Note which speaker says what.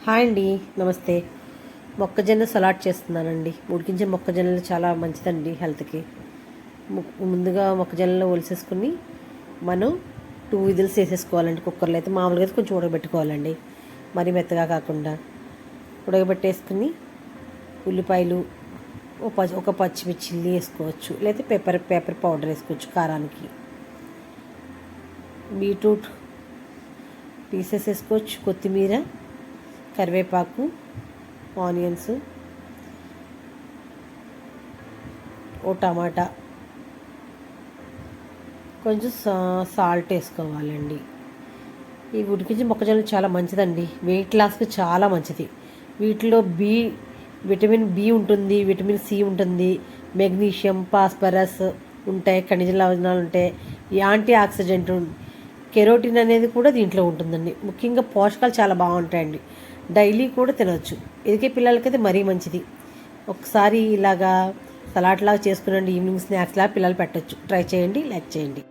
Speaker 1: Hi అండి, నమస్తే. మొక్కజొన్న సలాడ్ చేస్తున్నానండి. ఉడికించిన మొక్కజొన్నలు చాలా మంచిదండి హెల్త్కి. ముందుగా మొక్కజొన్నలు ఒలిసేసుకుని మనం 2 విజిల్స్ వేసేసుకోవాలండి. కుక్కర్లో అయితే మామూలుగా అయితే కొంచెం ఉడకబెట్టుకోవాలండి, మరీ మెత్తగా కాకుండా. ఉడకబెట్టేసుకుని ఉల్లిపాయలు, ఒక పచ్చిమిర్చి వేసుకోవచ్చు, లేదా పేపర్ పౌడర్ వేసుకోవచ్చు కారానికి. బీట్రూట్ పీసెస్ వేసుకోవచ్చు, కొత్తిమీర, కరివేపాకు, ఆనియన్స్, ఓ టమాటా, కొంచెం సాల్ట్ వేసుకోవాలండి. ఈ ఉడికించిన మొక్కజొన్న చాలా మంచిదండి, వెయిట్ లాస్కి చాలా మంచిది. వీటిలో విటమిన్ బి ఉంటుంది, విటమిన్ సి ఉంటుంది, మెగ్నీషియం, ఫాస్ఫరస్ ఉంటాయి, ఖనిజ లవణాలు ఉంటాయి, యాంటీ ఆక్సిడెంట్, కెరోటిన్ అనేది కూడా దీంట్లో ఉంటుందండి. ముఖ్యంగా పోషకాలు చాలా బాగుంటాయండి. డైలీ కూడా తినవచ్చు. ఎదిగే పిల్లలకైతే మరీ మంచిది. ఒకసారి ఇలాగా సలాడ్ లాగా చేసుకునండి, ఈవినింగ్ స్నాక్స్ లాగా పిల్లలు పెట్టచ్చు. ట్రై చేయండి, లైక్ చేయండి.